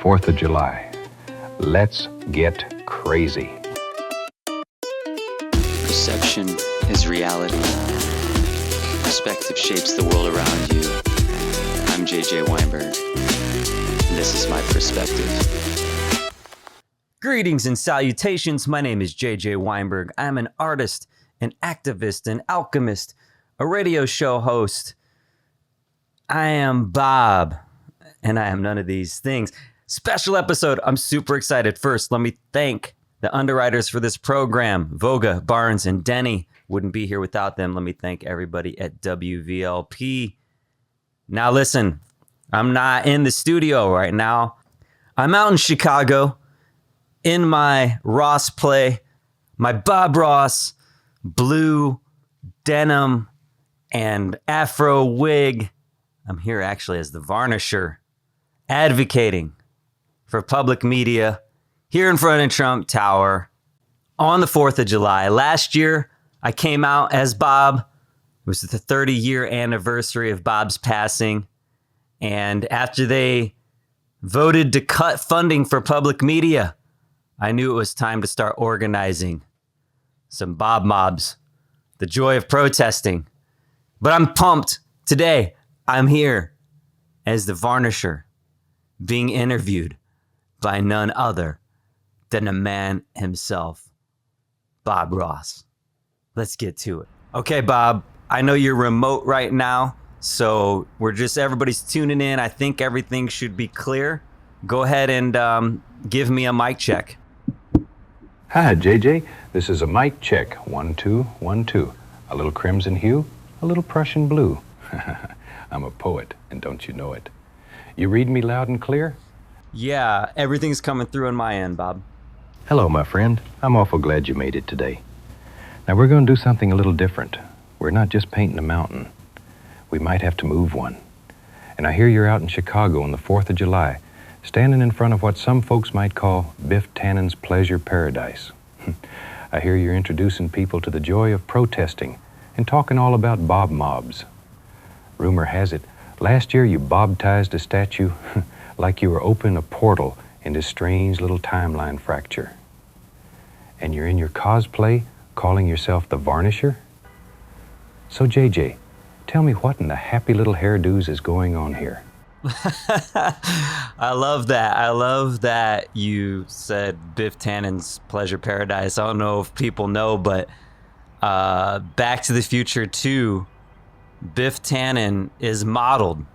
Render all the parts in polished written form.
4th of July. Let's get crazy. Perception is reality. Perspective shapes the world around you. I'm JJ Weinberg, and this is my perspective. Greetings and salutations. My name is JJ Weinberg. I'm an artist, an activist, an alchemist, a radio show host. I am Bob, and I am none of these things. Special episode. I'm super excited. First, let me thank the underwriters for this program, Voga, Barnes, and Denny. Wouldn't be here without them. Let me thank everybody at WVLP. Now listen, I'm not in the studio right now. I'm out in Chicago in my Ross play, my Bob Ross blue denim and afro wig. I'm here actually as the varnisher, advocating for public media here in front of Trump Tower on the 4th of July. Last year, I came out as Bob. It was the 30-year anniversary of Bob's passing. And after they voted to cut funding for public media, I knew it was time to start organizing some Bob mobs, the joy of protesting. But I'm pumped. Today, I'm here as the varnisher, being interviewed by none other than the man himself, Bob Ross. Let's get to it. Okay, Bob, I know you're remote right now, so everybody's tuning in. I think everything should be clear. Go ahead and give me a mic check. Hi, JJ. This is a mic check. 1, 2, 1, 2. A little crimson hue, a little Prussian blue. I'm a poet, and don't you know it? You read me loud and clear? Yeah, everything's coming through on my end, Bob. Hello, my friend. I'm awful glad you made it today. Now, we're going to do something a little different. We're not just painting a mountain. We might have to move one. And I hear you're out in Chicago on the 4th of July, standing in front of what some folks might call Biff Tannen's pleasure paradise. I hear you're introducing people to the joy of protesting and talking all about Bob mobs. Rumor has it, last year you bobtized a statue like you were opening a portal in this strange little timeline fracture. And you're in your cosplay calling yourself the Varnisher? So JJ, tell me what in the Happy Little Hairdos is going on here? I love that. I love that you said Biff Tannen's Pleasure Paradise. I don't know if people know, but Back to the Future 2, Biff Tannen is modeled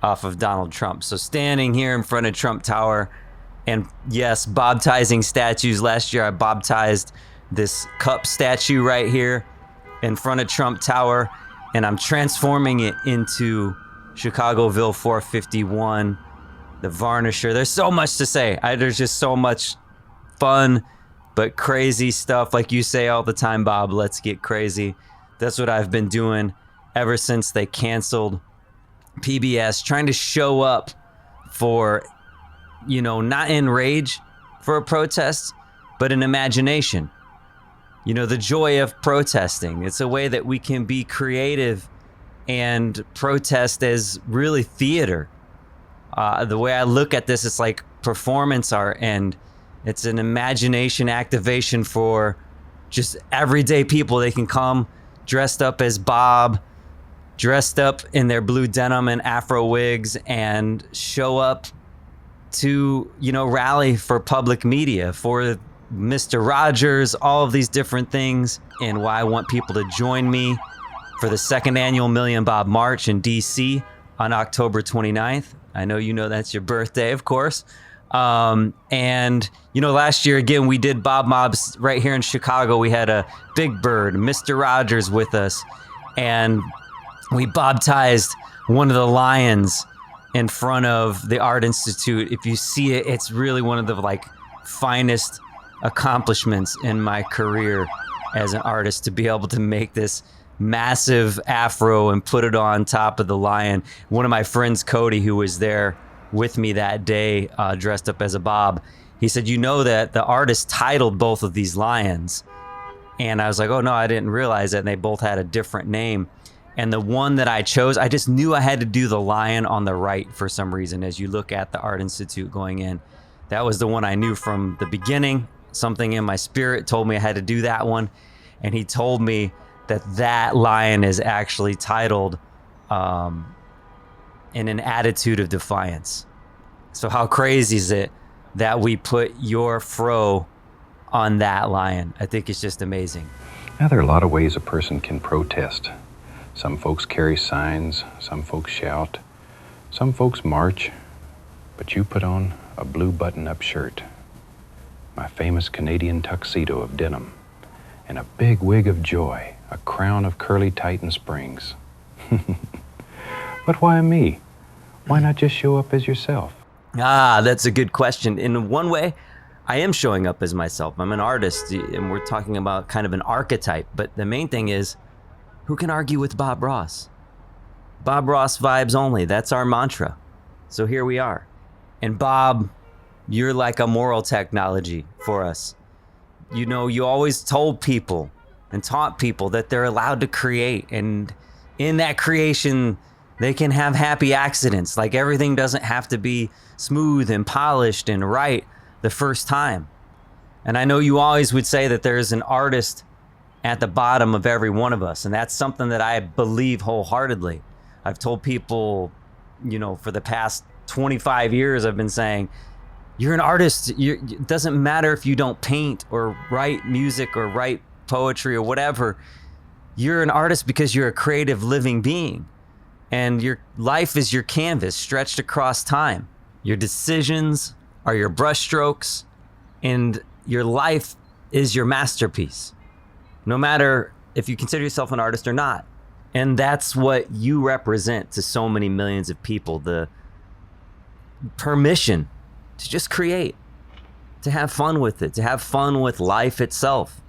off of Donald Trump. So standing here in front of Trump Tower, and yes, bobtizing statues. Last year I bobtized this cup statue right here in front of Trump Tower, and I'm transforming it into Chicagoville 451, the Varnisher. There's so much to say. There's just so much fun but crazy stuff. Like you say all the time, Bob, let's get crazy. That's what I've been doing ever since they canceled PBS, trying to show up for, not in rage for a protest, but in imagination. The joy of protesting. It's a way that we can be creative and protest as really theater. The way I look at this, it's like performance art, and it's an imagination activation for just everyday people. They can come dressed up as Bob, dressed up in their blue denim and afro wigs, and show up to, rally for public media, for Mr. Rogers, all of these different things. And why I want people to join me for the second annual Million Bob March in DC on October 29th. I know that's your birthday, of course. And last year, again, we did Bob Mobs right here in Chicago. We had a Big Bird, Mr. Rogers with us, and we bobtized one of the lions in front of the Art Institute. If you see it, it's really one of the finest accomplishments in my career as an artist, to be able to make this massive afro and put it on top of the lion. One of my friends, Cody, who was there with me that day, dressed up as a Bob, he said, that the artist titled both of these lions. And I was like, oh no, I didn't realize that. And they both had a different name. And the one that I chose, I just knew I had to do the lion on the right for some reason. As you look at the Art Institute going in, that was the one I knew from the beginning. Something in my spirit told me I had to do that one. And he told me that lion is actually titled In an Attitude of Defiance. So how crazy is it that we put your fro on that lion? I think it's just amazing. Now, there are a lot of ways a person can protest. Some folks carry signs, some folks shout, some folks march, but you put on a blue button-up shirt, my famous Canadian tuxedo of denim, and a big wig of joy, a crown of curly Titan springs. But why me? Why not just show up as yourself? That's a good question. In one way, I am showing up as myself. I'm an artist, and we're talking about kind of an archetype, but the main thing is, who can argue with Bob Ross? Bob Ross vibes only. That's our mantra. So here we are. And Bob, you're like a moral technology for us. You know, you always told people and taught people that they're allowed to create. And in that creation, they can have happy accidents. Like everything doesn't have to be smooth and polished and right the first time. And I know you always would say that there's an artist at the bottom of every one of us. And that's something that I believe wholeheartedly. I've told people, you know, for the past 25 years, I've been saying, you're an artist. It doesn't matter if you don't paint or write music or write poetry or whatever. You're an artist because you're a creative living being. And your life is your canvas stretched across time. Your decisions are your brushstrokes, and your life is your masterpiece. No matter if you consider yourself an artist or not. And that's what you represent to so many millions of people, the permission to just create, to have fun with it, to have fun with life itself.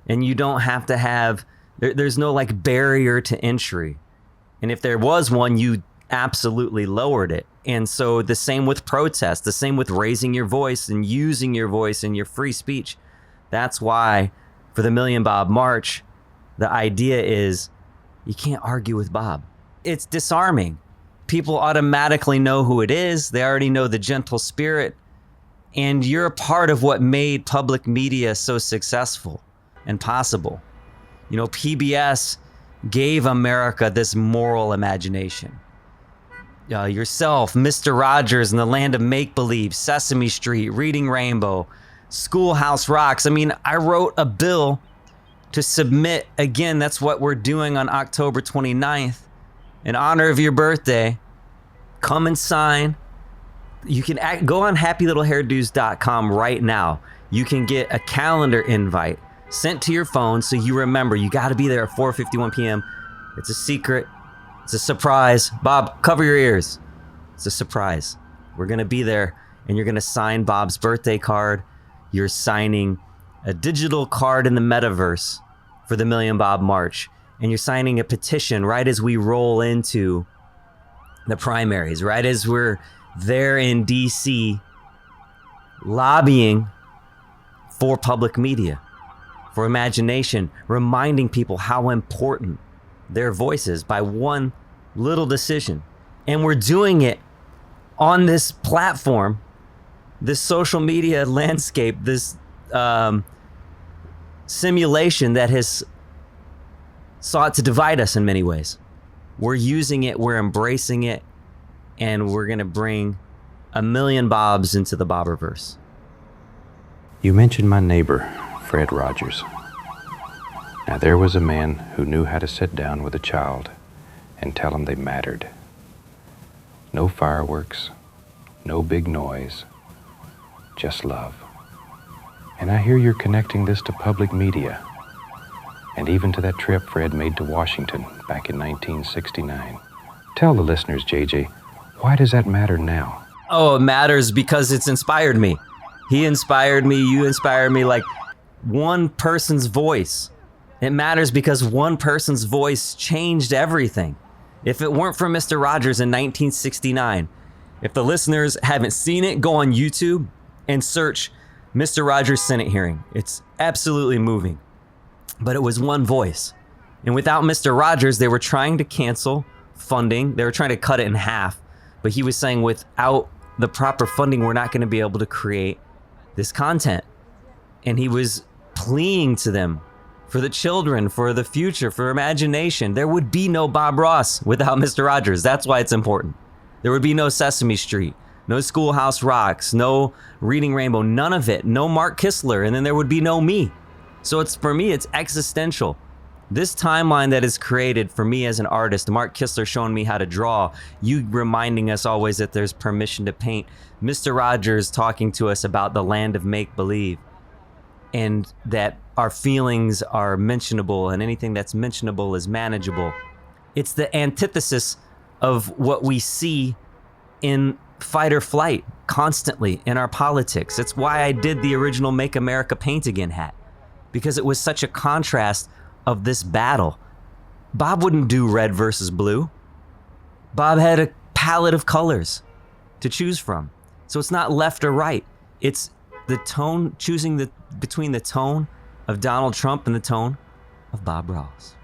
And you don't have to have, there's no like barrier to entry. And if there was one, you absolutely lowered it. And so the same with protest, the same with raising your voice and using your voice and your free speech. That's why for the Million Bob March, the idea is you can't argue with Bob. It's disarming. People automatically know who it is. They already know the gentle spirit. And you're a part of what made public media so successful and possible. You know, PBS gave America this moral imagination. Yourself, Mr. Rogers and the Land of Make-Believe, Sesame Street, Reading Rainbow, Schoolhouse Rocks. I mean, I wrote a bill to submit, again, that's what we're doing on October 29th, in honor of your birthday. Come and sign. You can go on happylittlehairdos.com right now. You can get a calendar invite sent to your phone so you remember. You got to be there at 4:51 p.m. It's a secret. It's a surprise. Bob, cover your ears. It's a surprise. We're going to be there, and you're going to sign Bob's birthday card. You're signing a digital card in the metaverse for the Million Bob March. And you're signing a petition right as we roll into the primaries, right as we're there in D.C. lobbying for public media, for imagination, reminding people how important their voice is by one little decision. And we're doing it on this platform, this social media landscape, this simulation that has sought to divide us in many ways. We're using it, we're embracing it, and we're going to bring a million Bobs into the Bobberverse. You mentioned my neighbor, Fred Rogers. Now, there was a man who knew how to sit down with a child and tell them they mattered. No fireworks, no big noise, just love. And I hear you're connecting this to public media, and even to that trip Fred made to Washington back in 1969. Tell the listeners, JJ, why does that matter now? Oh, it matters because it's inspired me. He inspired me, you inspired me, like one person's voice. It matters because one person's voice changed everything. If it weren't for Mr. Rogers in 1969, if the listeners haven't seen it, go on YouTube and search Mr. Rogers Senate hearing. It's absolutely moving. But it was one voice. And without Mr. Rogers, they were trying to cancel funding. They were trying to cut it in half. But he was saying without the proper funding, we're not going to be able to create this content. And he was pleading to them for the children, for the future, for imagination. There would be no Bob Ross without Mr. Rogers. That's why it's important. There would be no Sesame Street, no Schoolhouse Rocks, no Reading Rainbow, none of it. No Mark Kistler, and then there would be no me. So for me, it's existential. This timeline that is created for me as an artist, Mark Kistler showing me how to draw, you reminding us always that there's permission to paint, Mr. Rogers talking to us about the land of make-believe, and that our feelings are mentionable and anything that's mentionable is manageable. It's the antithesis of what we see in fight or flight constantly in our politics. It's why I did the original Make America Paint Again hat, because it was such a contrast of this battle. Bob wouldn't do red versus blue. Bob had a palette of colors to choose from. So it's not left or right. It's the tone, choosing between the tone of Donald Trump and the tone of Bob Ross,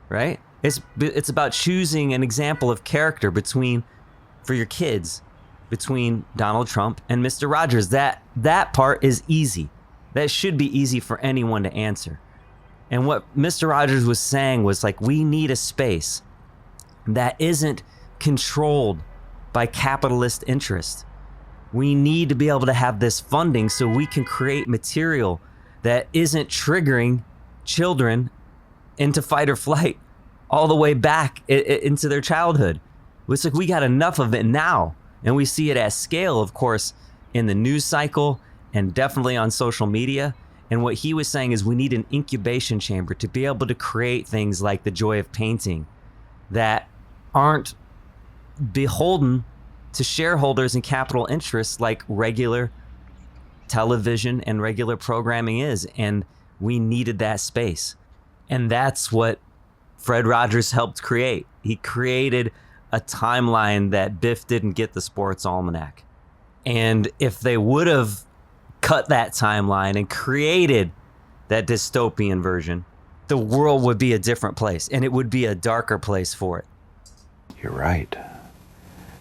right? It's about choosing an example of character for your kids, between Donald Trump and Mr. Rogers. That part is easy. That should be easy for anyone to answer. And what Mr. Rogers was saying was like, we need a space that isn't controlled by capitalist interest. We need to be able to have this funding so we can create material that isn't triggering children into fight or flight all the way back into their childhood. It's like we got enough of it now. And we see it at scale, of course, in the news cycle and definitely on social media. And what he was saying is we need an incubation chamber to be able to create things like the joy of painting that aren't beholden to shareholders and capital interests like regular television and regular programming is. And we needed that space. And that's what Fred Rogers helped create. He created a timeline that Biff didn't get the sports almanac. And if they would have cut that timeline and created that dystopian version, the world would be a different place, and it would be a darker place for it. You're right.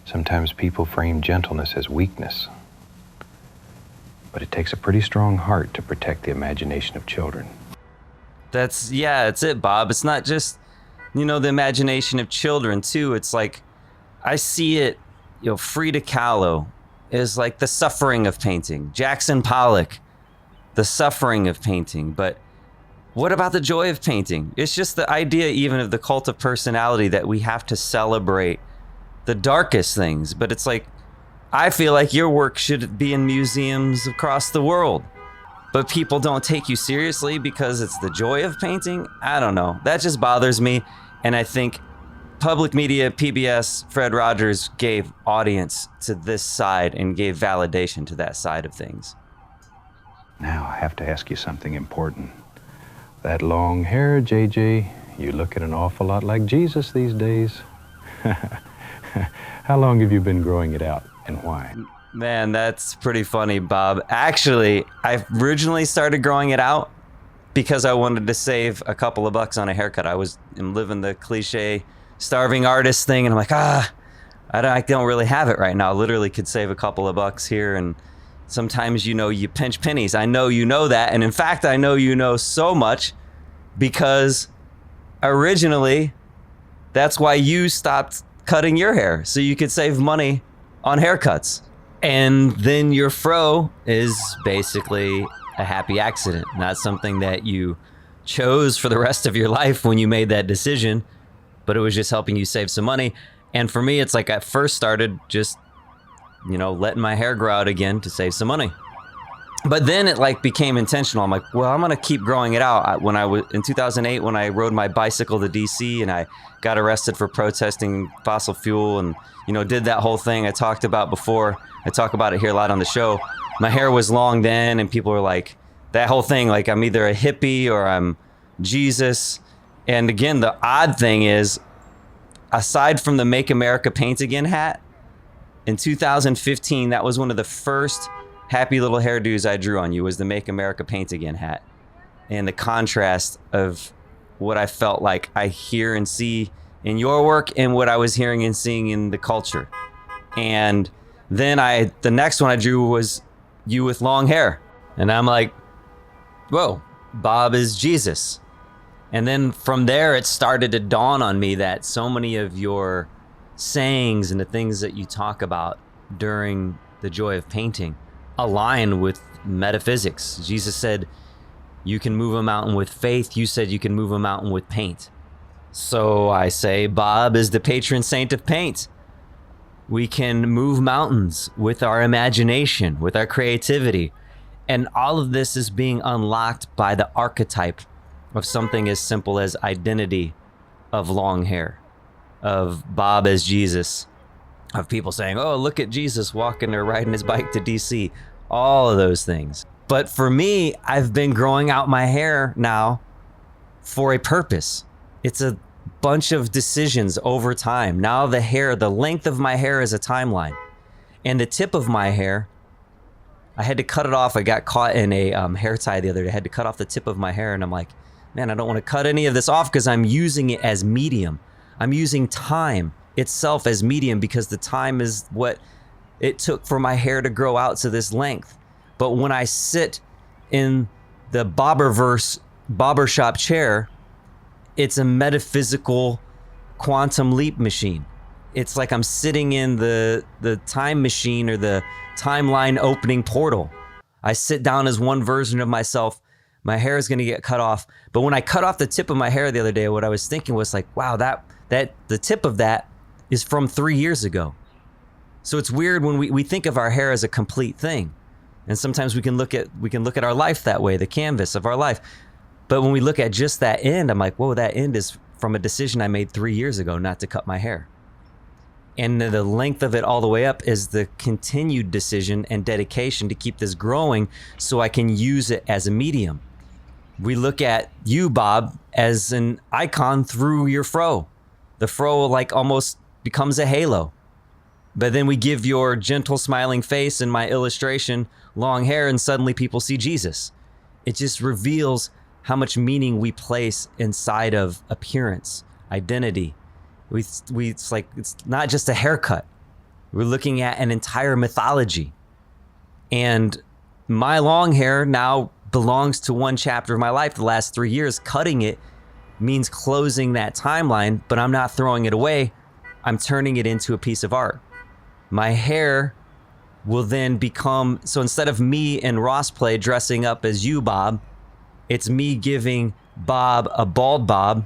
Sometimes people frame gentleness as weakness. But it takes a pretty strong heart to protect the imagination of children. That's it, Bob. It's not just, the imagination of children, too. It's like, I see it, Frida Kahlo is like the suffering of painting. Jackson Pollock, the suffering of painting. But what about the joy of painting? It's just the idea even of the cult of personality that we have to celebrate the darkest things. But it's like, I feel like your work should be in museums across the world. But people don't take you seriously because it's the joy of painting? I don't know. That just bothers me. And I think public media, PBS, Fred Rogers gave audience to this side and gave validation to that side of things. Now I have to ask you something important. That long hair, JJ, you looking an awful lot like Jesus these days. How long have you been growing it out and why? Man, that's pretty funny, Bob. Actually, I originally started growing it out because I wanted to save a couple of bucks on a haircut. I'm living the cliche starving artist thing, and I'm like, I don't really have it right now. I literally could save a couple of bucks here, and sometimes, you pinch pennies. I know you know that, and in fact, I know you know so much because originally, that's why you stopped cutting your hair, so you could save money on haircuts. And then your fro is basically a happy accident, not something that you chose for the rest of your life when you made that decision, but it was just helping you save some money. And for me, it's like I first started just, letting my hair grow out again to save some money. But then it became intentional. I'm like, well, I'm going to keep growing it out. When I was in 2008, when I rode my bicycle to DC and I got arrested for protesting fossil fuel and, did that whole thing I talked about before. I talk about it here a lot on the show. My hair was long then, and people were like, that whole thing, like I'm either a hippie or I'm Jesus. And again, the odd thing is, aside from the Make America Paint Again hat, in 2015, that was one of the first Happy Little Hairdos I drew on you, was the Make America Paint Again hat. And the contrast of what I felt like I hear and see in your work and what I was hearing and seeing in the culture. And then the next one I drew was you with long hair. And I'm like, whoa, Bob is Jesus. And then from there, it started to dawn on me that so many of your sayings and the things that you talk about during the joy of painting align with metaphysics. Jesus said, you can move a mountain with faith. You said you can move a mountain with paint. So I say Bob is the patron saint of paint. We can move mountains with our imagination, with our creativity. And all of this is being unlocked by the archetype of something as simple as identity of long hair, of Bob as Jesus, of people saying, oh, look at Jesus walking or riding his bike to DC, all of those things. But for me, I've been growing out my hair now for a purpose. It's a bunch of decisions over time. Now the length of my hair is a timeline. And the tip of my hair, I had to cut it off. I got caught in a hair tie the other day. I had to cut off the tip of my hair, and I'm like, man, I don't want to cut any of this off because I'm using it as medium. I'm using time itself as medium because the time is what it took for my hair to grow out to this length. But when I sit in the barbershop chair, it's a metaphysical quantum leap machine. It's like I'm sitting in the time machine or the timeline opening portal. I sit down as one version of myself. My hair is going to get cut off. But when I cut off the tip of my hair the other day, what I was thinking was like, wow, that the tip of that is from 3 years ago. So it's weird when we think of our hair as a complete thing. And sometimes we can look at our life that way, the canvas of our life. But when we look at just that end, I'm like, whoa, that end is from a decision I made 3 years ago not to cut my hair. And the length of it all the way up is the continued decision and dedication to keep this growing so I can use it as a medium. We look at you, Bob, as an icon through your fro. The fro like almost becomes a halo. But then we give your gentle smiling face and my illustration long hair, and suddenly people see Jesus. It just reveals how much meaning we place inside of appearance, identity. It's like, it's not just a haircut. We're looking at an entire mythology. And my long hair now belongs to one chapter of my life. The last 3 years, cutting it means closing that timeline, but I'm not throwing it away. I'm turning it into a piece of art. My hair will then become, so instead of me and Ross Play dressing up as you, Bob, it's me giving Bob, a bald Bob,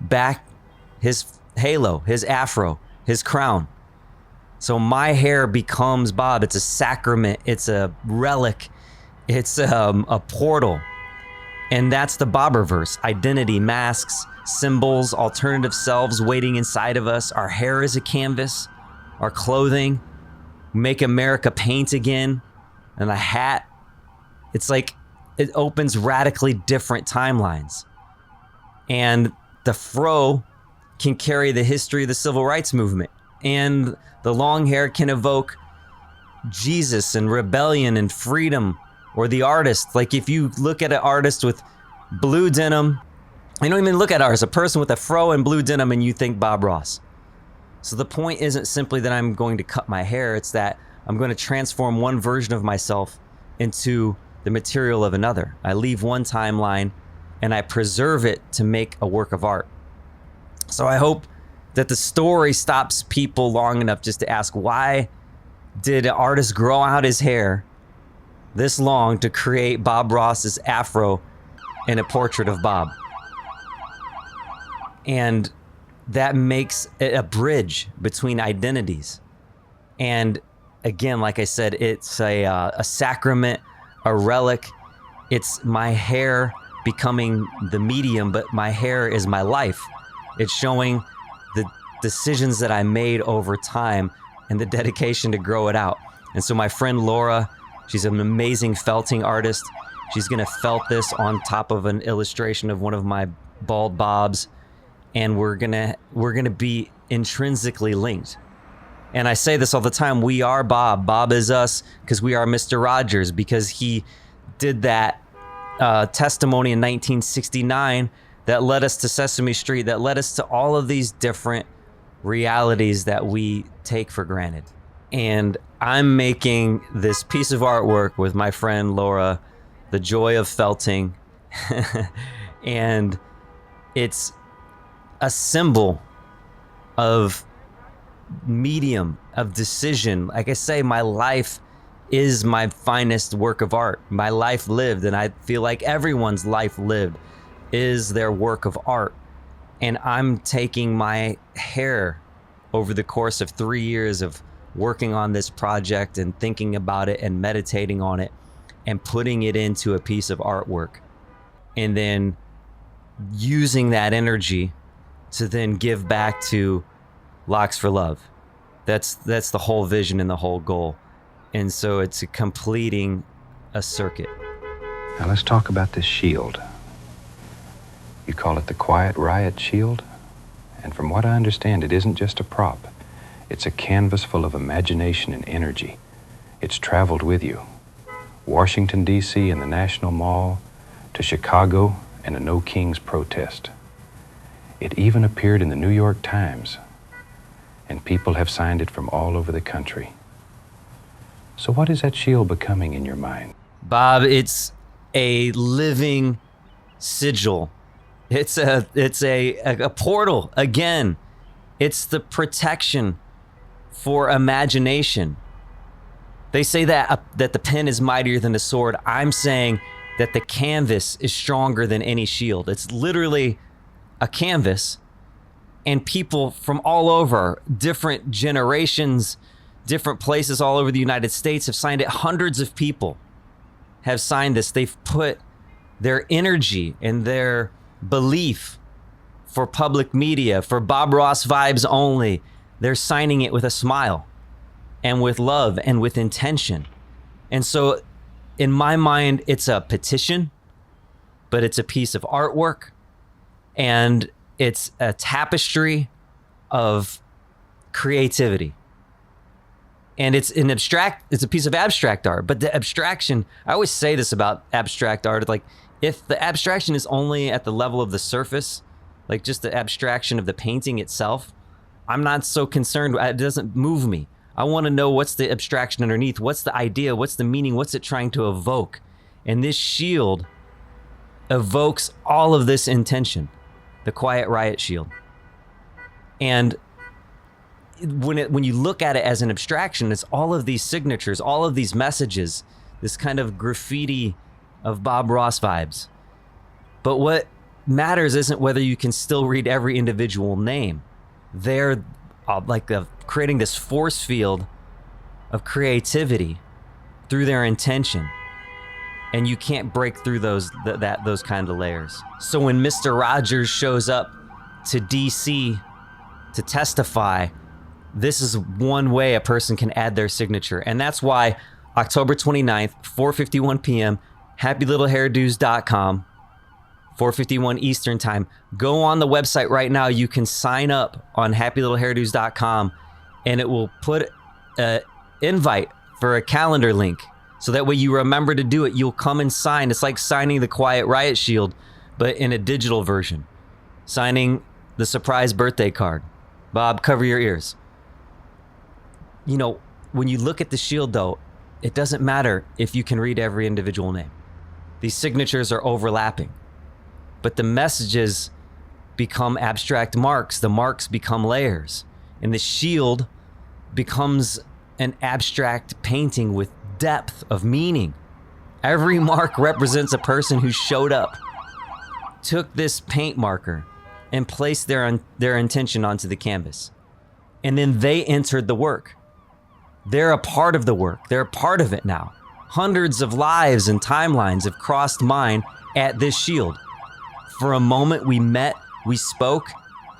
back his halo, his afro, his crown. So my hair becomes Bob. It's a sacrament. It's a relic. It's a portal. And that's the Bobberverse. Identity, masks, symbols, alternative selves waiting inside of us. Our hair is a canvas. Our clothing, Make America Paint Again, and a hat. It's like it opens radically different timelines. And the fro can carry the history of the civil rights movement. And the long hair can evoke Jesus and rebellion and freedom, or the artist. Like if you look at an artist with blue denim, you don't even look at artists, a person with a fro and blue denim, and you think Bob Ross. So the point isn't simply that I'm going to cut my hair, it's that I'm going to transform one version of myself into the material of another. I leave one timeline and I preserve it to make a work of art. So I hope that the story stops people long enough just to ask, why did an artist grow out his hair this long to create Bob Ross's afro in a portrait of Bob? And that makes it a bridge between identities. And again, like I said, it's a sacrament, a relic. It's my hair becoming the medium, but my hair is my life. It's showing the decisions that I made over time and the dedication to grow it out. And so my friend Laura, she's an amazing felting artist. She's gonna felt this on top of an illustration of one of my bald Bobs. And we're gonna be intrinsically linked. And I say this all the time, we are Bob. Bob is us because we are Mr. Rogers, because he did that testimony in 1969 that led us to Sesame Street, that led us to all of these different realities that we take for granted. And I'm making this piece of artwork with my friend Laura, The Joy of Felting. And it's a symbol of medium, of decision. Like I say, my life is my finest work of art. My life lived, and I feel like everyone's life lived is their work of art. And I'm taking my hair over the course of 3 years of working on this project and thinking about it and meditating on it and putting it into a piece of artwork, and then using that energy to then give back to Locks for Love. That's the whole vision and the whole goal. And so it's completing a circuit. Now let's talk about this shield. You call it the Quiet Riot Shield? And from what I understand, it isn't just a prop. It's a canvas full of imagination and energy. It's traveled with you. Washington, D.C. and the National Mall, to Chicago and a No Kings protest. It even appeared in the New York Times, and people have signed it from all over the country. So what is that shield becoming in your mind? Bob, it's a living sigil. It's a portal. Again, it's the protection for imagination. They say that the pen is mightier than the sword. I'm saying that the canvas is stronger than any shield. It's literally a canvas, and people from all over, different generations, different places all over the United States have signed it. Hundreds of people have signed this. They've put their energy and their belief for public media, for Bob Ross vibes only. They're signing it with a smile and with love and with intention. And so in my mind, it's a petition, but it's a piece of artwork, and it's a tapestry of creativity. And it's a piece of abstract art, but the abstraction, I always say this about abstract art, like if the abstraction is only at the level of the surface, like just the abstraction of the painting itself, I'm not so concerned. It doesn't move me. I want to know what's the abstraction underneath. What's the idea? What's the meaning? What's it trying to evoke? And this shield evokes all of this intention, the Quiet Riot Shield. And when you look at it as an abstraction, it's all of these signatures, all of these messages, this kind of graffiti of Bob Ross vibes. But what matters isn't whether you can still read every individual name. They're creating this force field of creativity through their intention, and you can't break through those kind of layers. So when Mr. Rogers shows up to DC to testify, this is one way a person can add their signature. And that's why October 29th, 4:51 p.m., happylittle.hairdos.com, 4:51 Eastern time. Go on the website right now. You can sign up on happylittle.hairdos.com, and it will put an invite for a calendar link. So that way you remember to do it. You'll come and sign. It's like signing the Quiet Riot Shield, but in a digital version. Signing the surprise birthday card. Bob, cover your ears. You know, when you look at the shield, though, it doesn't matter if you can read every individual name. These signatures are overlapping, but the messages become abstract marks. The marks become layers, and the shield becomes an abstract painting with depth of meaning. Every mark represents a person who showed up, took this paint marker, and placed their intention onto the canvas. And then they entered the work. They're a part of the work. They're a part of it now. Hundreds of lives and timelines have crossed mine at this shield. For a moment we met, we spoke,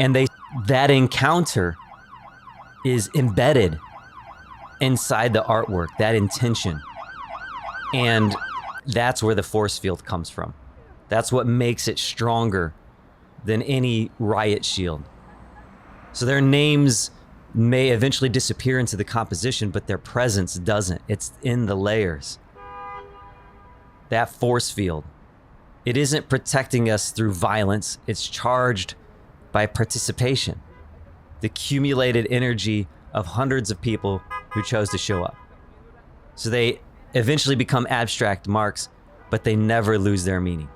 and that encounter is embedded inside the artwork, that intention. And that's where the force field comes from. That's what makes it stronger than any riot shield. So their names may eventually disappear into the composition, but their presence doesn't. It's in the layers. That force field It isn't protecting us through violence. It's charged by participation, the accumulated energy of hundreds of people who chose to show up. So they eventually become abstract marks, but they never lose their meaning.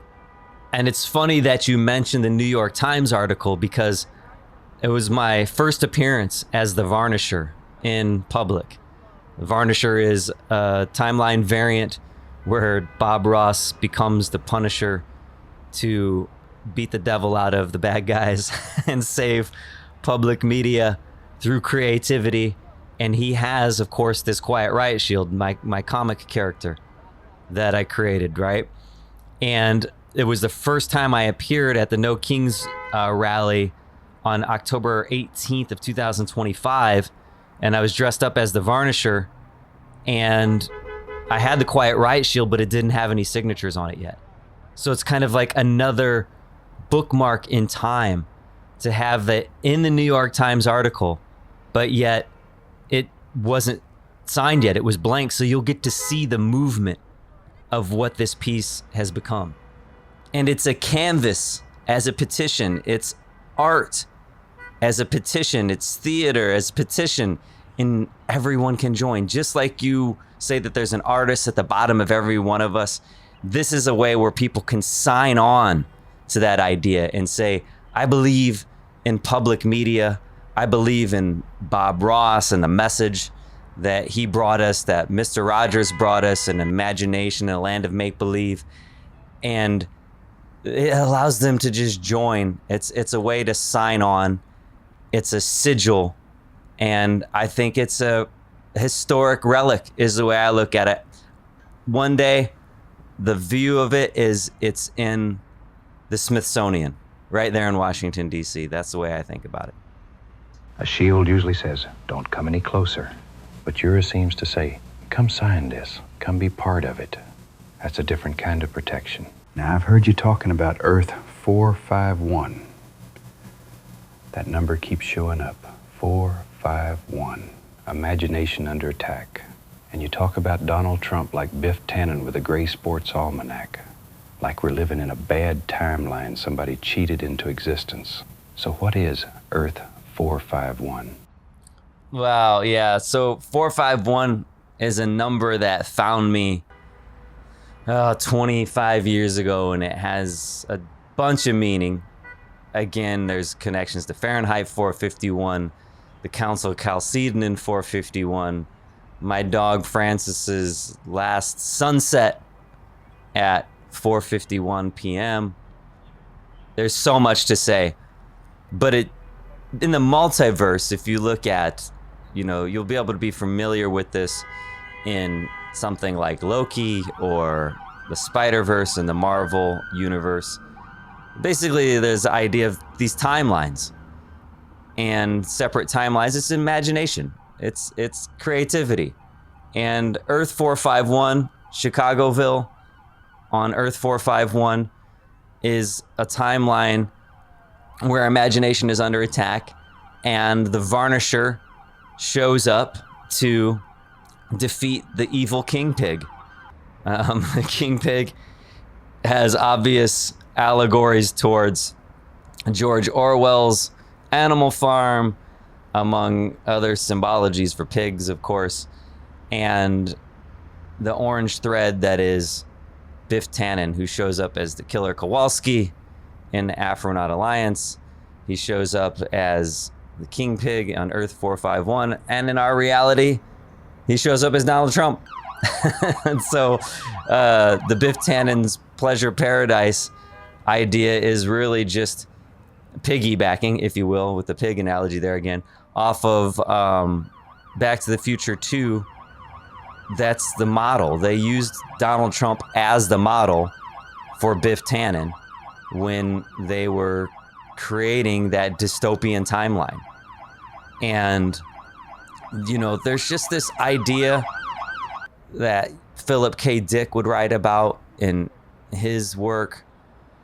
And it's funny that you mentioned the New York Times article, because it was my first appearance as the Varnisher in public. The Varnisher is a timeline variant where Bob Ross becomes the Punisher to beat the devil out of the bad guys and save public media through creativity. And he has, of course, this Quiet Riot Shield, my comic character that I created, right? And it was the first time I appeared at the No Kings rally on October 18th of 2025. And I was dressed up as the Varnisher, and I had the Quiet Riot Shield, but it didn't have any signatures on it yet. So it's kind of like another bookmark in time to have that in the New York Times article, but yet it wasn't signed yet. It was blank. So you'll get to see the movement of what this piece has become. And it's a canvas as a petition. It's art as a petition. It's theater as a petition. And everyone can join. Just like you say that there's an artist at the bottom of every one of us, this is a way where people can sign on to that idea and say, I believe in public media. I believe in Bob Ross and the message that he brought us, that Mr. Rogers brought us, an imagination, a land of make-believe. And it allows them to just join. It's a way to sign on. It's a sigil. And I think it's a historic relic is the way I look at it. One day, the view of it is it's in the Smithsonian, right there in Washington, D.C. That's the way I think about it. A shield usually says, don't come any closer. But yours seems to say, come sign this. Come be part of it. That's a different kind of protection. Now, I've heard you talking about Earth 451. That number keeps showing up. 451. Imagination under attack. And you talk about Donald Trump like Biff Tannen with a gray sports almanac. Like we're living in a bad timeline somebody cheated into existence. So what is Earth 451? Wow, yeah. So 451 is a number that found me 25 years ago, and it has a bunch of meaning. Again, there's connections to Fahrenheit 451, the Council of Chalcedon 451, my dog Francis's last sunset at 4:51 p.m. There's so much to say, but in the multiverse, if you look at, you'll be able to be familiar with this in something like Loki or the Spider-Verse in the Marvel universe. Basically, there's the idea of these timelines and separate timelines. It's imagination. It's creativity. And Earth 451, Chicagoville on Earth 451 is a timeline where imagination is under attack, and the Varnisher shows up to defeat the evil King Pig. The King Pig has obvious allegories towards George Orwell's Animal Farm, among other symbologies for pigs, of course. And the orange thread that is Biff Tannen, who shows up as the Killer Kowalski in the Afronaut Alliance. He shows up as the King Pig on Earth 451. And in our reality, he shows up as Donald Trump. And so the Biff Tannen's Pleasure Paradise idea is really just piggybacking, if you will, with the pig analogy there again, off of Back to the Future 2. That's the model. They used Donald Trump as the model for Biff Tannen when they were creating that dystopian timeline. And, there's just this idea that Philip K. Dick would write about in his work,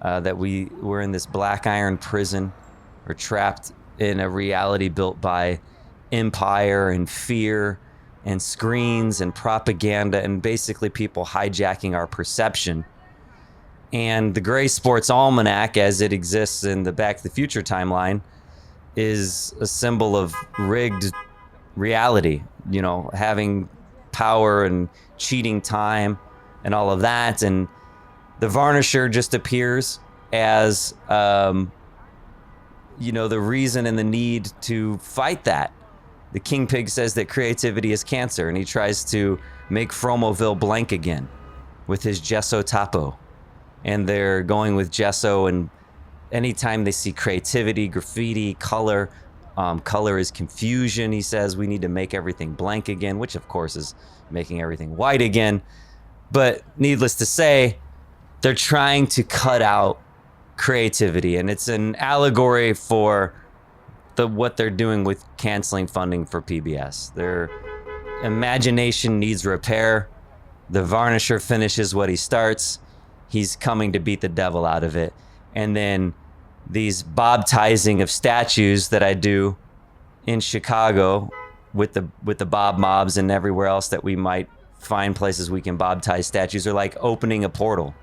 that we were in this black iron prison. We're trapped in a reality built by empire and fear and screens and propaganda, and basically people hijacking our perception. And the Gray Sports Almanac, as it exists in the Back to the Future timeline, is a symbol of rigged reality, you know, having power and cheating time and all of that. And the Varnisher just appears as, you know, the reason and the need to fight that. The King Pig says that creativity is cancer, and he tries to make Fromoville blank again with his gesso topo. And they're going with gesso, and anytime they see creativity, graffiti, color, color is confusion. He says we need to make everything blank again, which of course is making everything white again. But needless to say, they're trying to cut out creativity, and it's an allegory for what they're doing with canceling funding for PBS. Their imagination needs repair. The Varnisher finishes what he starts. He's coming to beat the devil out of it. And then these bobtizing of statues that I do in Chicago with the Bob Mobs and everywhere else that we might find places we can bobtize statues are like opening a portal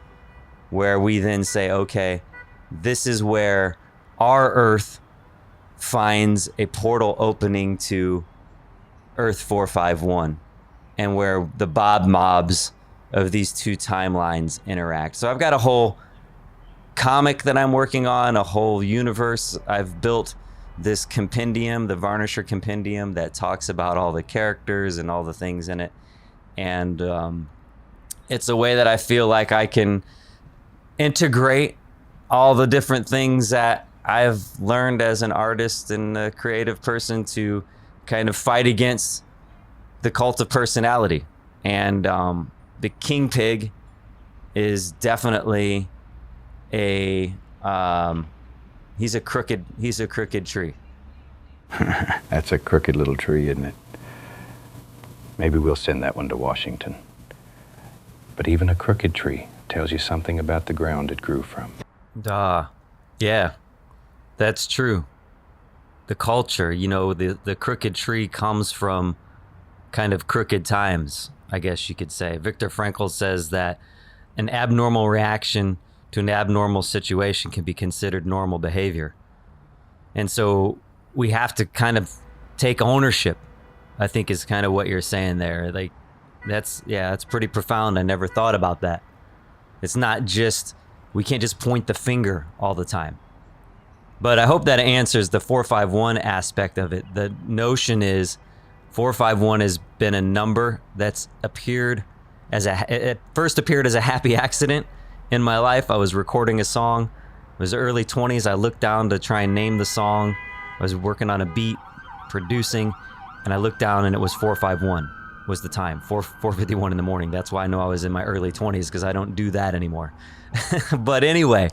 where we then say, okay, this is where our Earth finds a portal opening to Earth 451, and where the Bob Mobs of these two timelines interact. So I've got a whole comic that I'm working on, a whole universe. I've built this compendium, the Varnisher compendium, that talks about all the characters and all the things in it. And it's a way that I feel like I can integrate all the different things that I've learned as an artist and a creative person to kind of fight against the cult of personality. And the King Pig is definitely he's a crooked tree. That's a crooked little tree, isn't it? Maybe we'll send that one to Washington. But even a crooked tree tells you something about the ground it grew from. Yeah, that's true. The culture, you know, the crooked tree comes from kind of crooked times, I guess you could say. Viktor Frankl says that an abnormal reaction to an abnormal situation can be considered normal behavior. And so we have to kind of take ownership, I think, is kind of what you're saying there. Like, that's pretty profound. I never thought about that. It's not just, we can't just point the finger all the time. But I hope that answers the 451 aspect of it. The notion is 451 has been a number that's appeared as it first appeared as a happy accident in my life. I was recording a song. It was early 20s. I looked down to try and name the song. I was working on a beat, producing, and I looked down and it was 451 was the time, 4:51 in the morning. That's why I know I was in my early 20s, because I don't do that anymore. But anyway,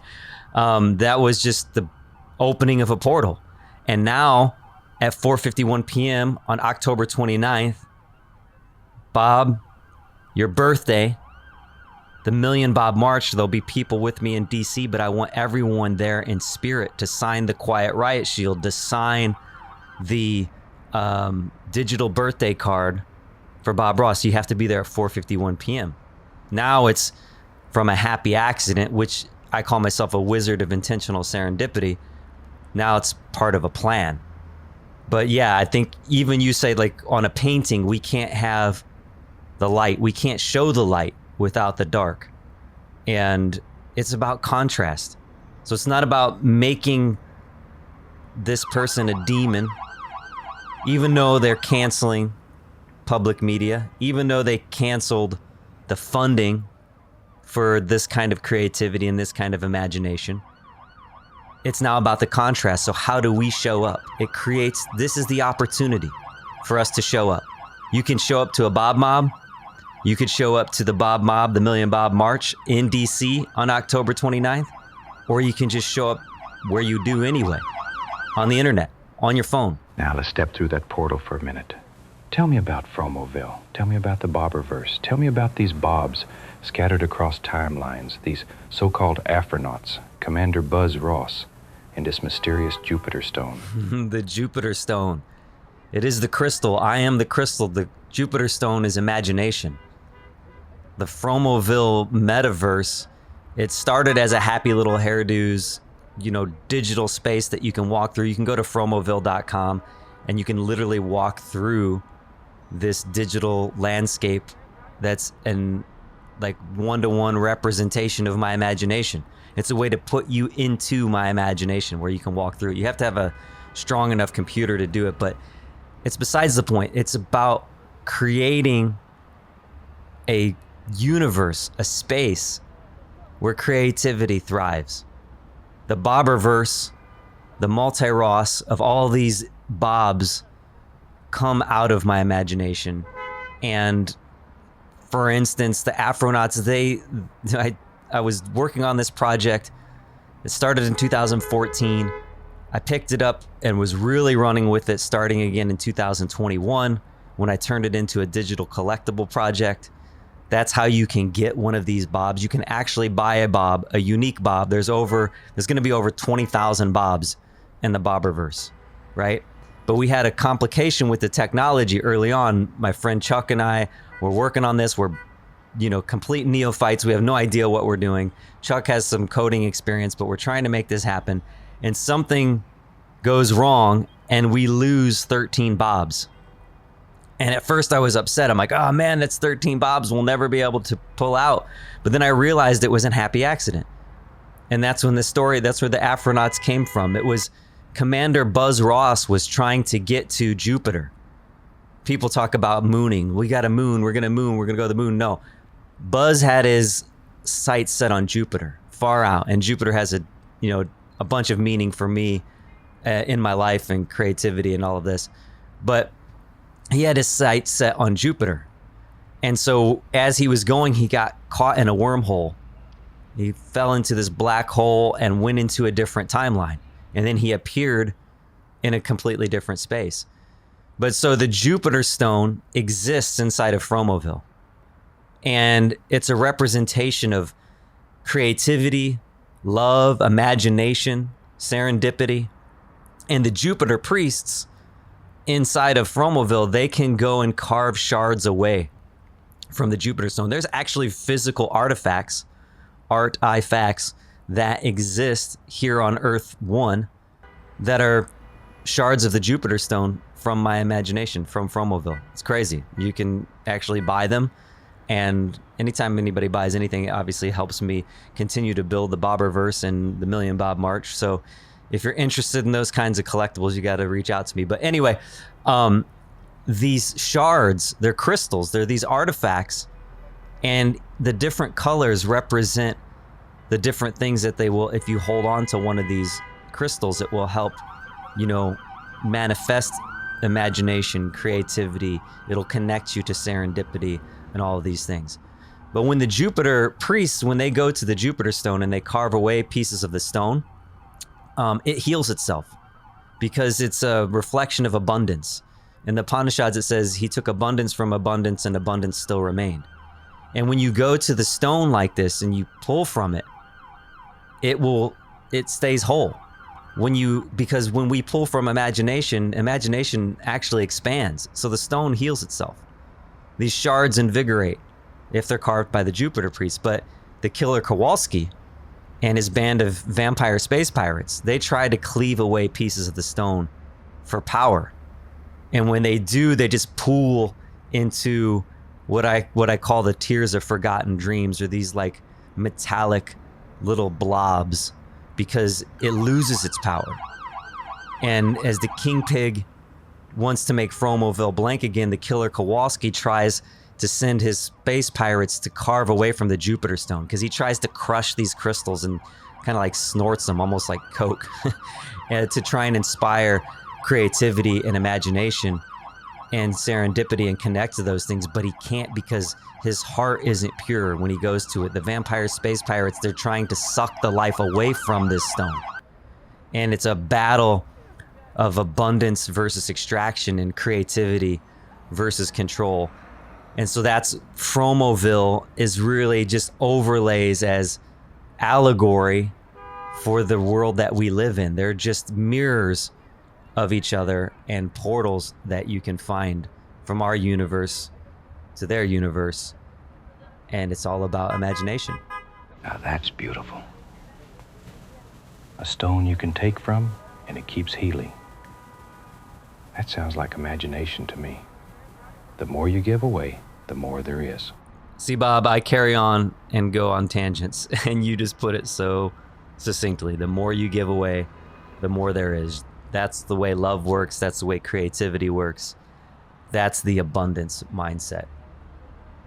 that was just the opening of a portal. And now at 4:51 p.m. on October 29th, Bob, your birthday, the Million Bob March, there'll be people with me in DC, but I want everyone there in spirit to sign the Quiet Riot Shield, to sign the digital birthday card for Bob Ross. You have to be there at 4:51 p.m. Now it's from a happy accident, which I call myself a wizard of intentional serendipity. Now it's part of a plan. But yeah, I think even you say, like, on a painting, we can't have the light. We can't show the light without the dark. And it's about contrast. So it's not about making this person a demon, even though they're canceling public media, even though they canceled the funding for this kind of creativity and this kind of imagination. It's now about the contrast. So how do we show up? This is the opportunity for us to show up. You can show up to a Bob Mob. You could show up to the Bob Mob, the Million Bob March in DC on October 29th, or you can just show up where you do anyway, on the internet, on your phone. Now let's step through that portal for a minute. Tell me about Fromoville. Tell me about the Bobberverse. Tell me about these Bobs scattered across timelines, these so-called Afronauts, Commander Buzz Ross, and this mysterious Jupiter stone. The Jupiter stone. It is the crystal. I am the crystal. The Jupiter stone is imagination. The Fromoville metaverse It started as a Happy Little Hairdos, digital space that you can walk through. You can go to fromoville.com and you can literally walk through this digital landscape that's an like one-to-one representation of my imagination. It's a way to put you into my imagination where you can walk through it. You have to have a strong enough computer to do it, but it's besides the point. It's about creating a universe, a space where creativity thrives. The Bobberverse, the multi-Ross of all these Bobs come out of my imagination. And for instance, the Afronauts, I was working on this project. It started in 2014. I picked it up and was really running with it starting again in 2021 when I turned it into a digital collectible project. That's how you can get one of these Bobs. You can actually buy a Bob, a unique Bob. There's going to be over 20,000 Bobs in the Bobberverse, right? But we had a complication with the technology early on. My friend Chuck and I were working on this. We're, complete neophytes. We have no idea what we're doing. Chuck has some coding experience, but we're trying to make this happen. And something goes wrong and we lose 13 Bobs. And at first I was upset. I'm like, oh man, that's 13 Bobs we'll never be able to pull out. But then I realized it was a happy accident. And that's when that's where the Afronauts came from. It was Commander Buzz Ross was trying to get to Jupiter. People talk about mooning. We got a moon. We're going to moon. We're going to go to the moon. No. Buzz had his sights set on Jupiter, far out. And Jupiter has a bunch of meaning for me in my life and creativity and all of this. But he had his sights set on Jupiter. And so as he was going, he got caught in a wormhole. He fell into this black hole and went into a different timeline. And then he appeared in a completely different space. But so the Jupiter stone exists inside of Fromoville. And it's a representation of creativity, love, imagination, serendipity. And the Jupiter priests inside of Fromoville, they can go and carve shards away from the Jupiter stone. There's actually physical artifacts that exist here on Earth 1 that are shards of the Jupiter stone from my imagination, from Fromoville. It's crazy. You can actually buy them. And anytime anybody buys anything, it obviously helps me continue to build the Bobberverse and the Million Bob March. So if you're interested in those kinds of collectibles, you got to reach out to me. But anyway, these shards, they're crystals. They're these artifacts. And the different colors represent the different things that they will, if you hold on to one of these crystals, it will help, manifest imagination, creativity. It'll connect you to serendipity and all of these things. But when the Jupiter priests, when they go to the Jupiter stone and they carve away pieces of the stone, it heals itself because it's a reflection of abundance. In the Upanishads, it says he took abundance from abundance and abundance still remained. And when you go to the stone like this and you pull from it, it stays whole. Because when we pull from imagination actually expands. So the stone heals itself. These shards invigorate if they're carved by the Jupiter priests. But the killer Kowalski and his band of vampire space pirates, they try to cleave away pieces of the stone for power. And when they do, they just pool into what I call the tears of forgotten dreams, or these like metallic little blobs, because it loses its power. And as the King Pig wants to make Fromoville blank again, the killer Kowalski tries to send his space pirates to carve away from the Jupiter stone, because he tries to crush these crystals and kind of like snorts them, almost like Coke, to try and inspire creativity and imagination and serendipity and connect to those things. But he can't, because his heart isn't pure when he goes to it. The vampire space pirates, they're trying to suck the life away from this stone. And it's a battle of abundance versus extraction and creativity versus control. And so that's Fromoville is really just overlays as allegory for the world that we live in. They're just mirrors of each other and portals that you can find from our universe to their universe. And it's all about imagination. Now that's beautiful. A stone you can take from, and it keeps healing. That sounds like imagination to me. The more you give away, the more there is. See, Bob, I carry on and go on tangents, and you just put it so succinctly. The more you give away, the more there is. That's the way love works. That's the way creativity works. That's the abundance mindset.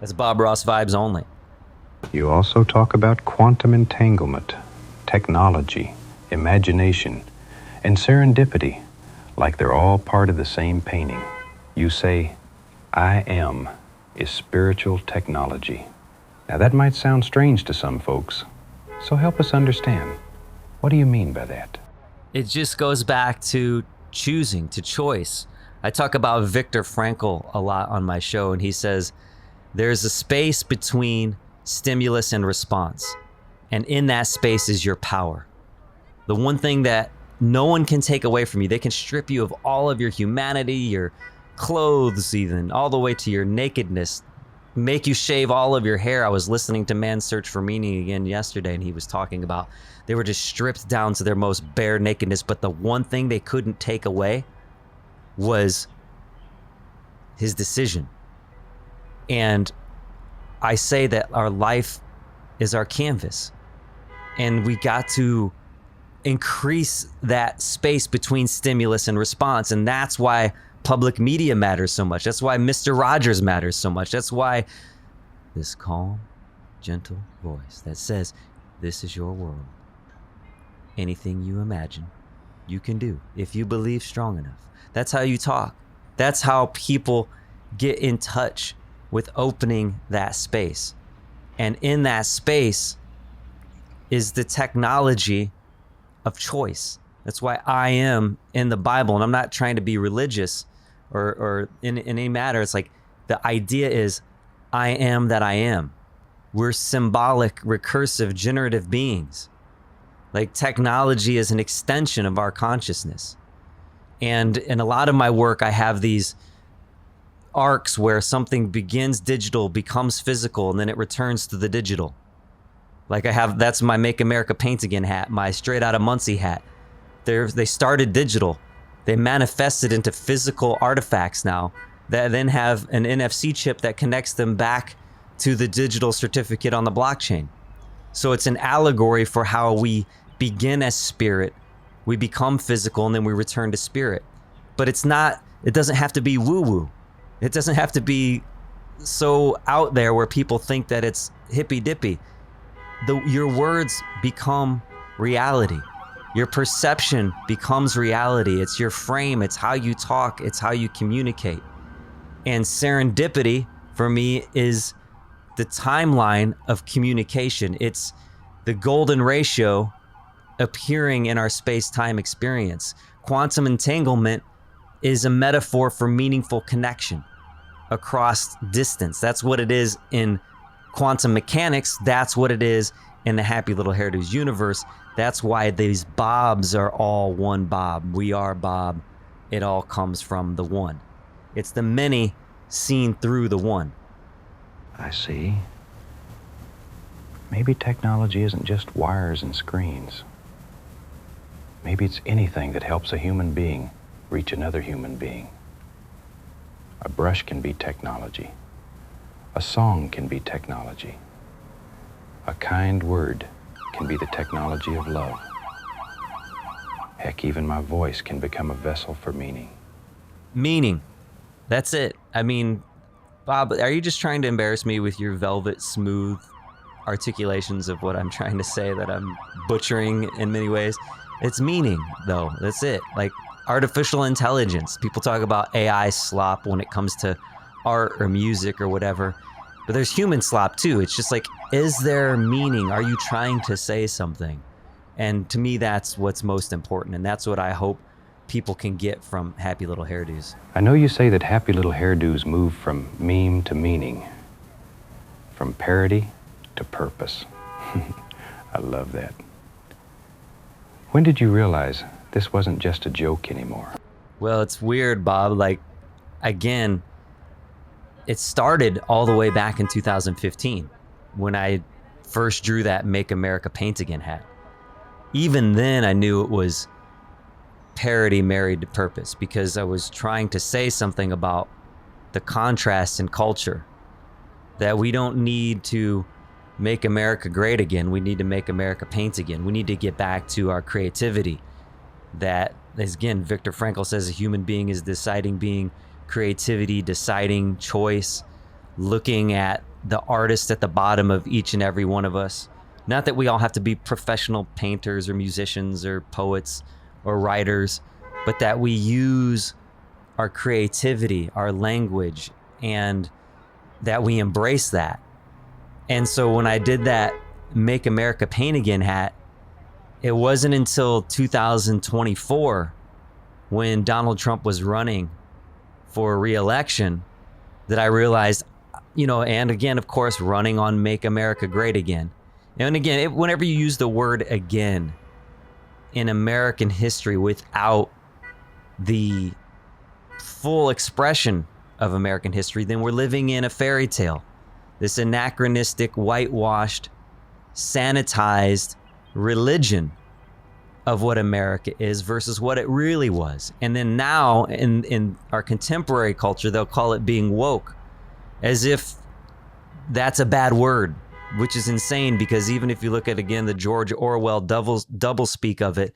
That's Bob Ross vibes only. You also talk about quantum entanglement, technology, imagination, and serendipity, like they're all part of the same painting. You say, I am is spiritual technology. Now that might sound strange to some folks, so help us understand. What do you mean by that? It just goes back to choosing, to choice. I talk about Viktor Frankl a lot on my show, and he says there's a space between stimulus and response, and in that space is your power. The one thing that no one can take away from you. They can strip you of all of your humanity, your clothes even, all the way to your nakedness, make you shave all of your hair. I was listening to Man's Search for Meaning again yesterday, and he was talking about they were just stripped down to their most bare nakedness, but the one thing they couldn't take away was his decision. And I say that our life is our canvas, and we got to increase that space between stimulus and response. And that's why public media matters so much. That's why Mr. Rogers matters so much. That's why this calm, gentle voice that says, this is your world. Anything you imagine, you can do if you believe strong enough. That's how you talk. That's how people get in touch with opening that space. And in that space is the technology of choice. That's why I am in the Bible. And I'm not trying to be religious or in any matter. It's like the idea is I am that I am. We're symbolic, recursive, generative beings. Like technology is an extension of our consciousness. And in a lot of my work, I have these arcs where something begins digital, becomes physical, and then it returns to the digital. Like I have, that's my Make America Paint Again hat, my Straight Outta Muncie hat. They started digital. They manifested into physical artifacts now that then have an NFC chip that connects them back to the digital certificate on the blockchain. So it's an allegory for how we begin as spirit, we become physical, and then we return to spirit. But it's not, it doesn't have to be woo-woo. It doesn't have to be so out there where people think that it's hippy-dippy. Your words become reality. Your perception becomes reality. It's your frame. It's how you talk. It's how you communicate. And serendipity, for me, is the timeline of communication. It's the golden ratio appearing in our space-time experience. Quantum entanglement is a metaphor for meaningful connection across distance. That's what it is in quantum mechanics. That's what it is in the Happy Little Hairdos universe. That's why these Bobs are all one Bob. We are Bob. It all comes from the one. It's the many seen through the one. I see. Maybe technology isn't just wires and screens. Maybe it's anything that helps a human being reach another human being. A brush can be technology. A song can be technology. A kind word can be the technology of love. Heck, even my voice can become a vessel for meaning. Meaning. That's it. I mean, Bob, are you just trying to embarrass me with your velvet smooth articulations of what I'm trying to say that I'm butchering in many ways? It's meaning, though. That's it. Like artificial intelligence. People talk about AI slop when it comes to art or music or whatever. But there's human slop too. It's just like, is there meaning? Are you trying to say something? And to me, that's what's most important. And that's what I hope people can get from Happy Little Hairdos. I know you say that Happy Little Hairdos move from meme to meaning, from parody to purpose. I love that. When did you realize this wasn't just a joke anymore? Well, it's weird, Bob. Like, again, it started all the way back in 2015 when I first drew that Make America Paint Again hat. Even then, I knew it was parody married to purpose, because I was trying to say something about the contrast in culture, that we don't need to make America great again. We need to make America paint again. We need to get back to our creativity. That, again, Viktor Frankl says a human being is deciding being, creativity, deciding, choice, looking at the artist at the bottom of each and every one of us. Not that we all have to be professional painters or musicians or poets or writers, but that we use our creativity, our language, and that we embrace that. And so when I did that Make America Paint Again hat, it wasn't until 2024, when Donald Trump was running for re-election, that I realized, and again, of course, running on Make America Great Again. And again, whenever you use the word again in American history without the full expression of American history, then we're living in a fairy tale. This anachronistic, whitewashed, sanitized religion of what America is versus what it really was. And then now in our contemporary culture, they'll call it being woke, as if that's a bad word, which is insane, because even if you look at, again, the George Orwell double speak of it,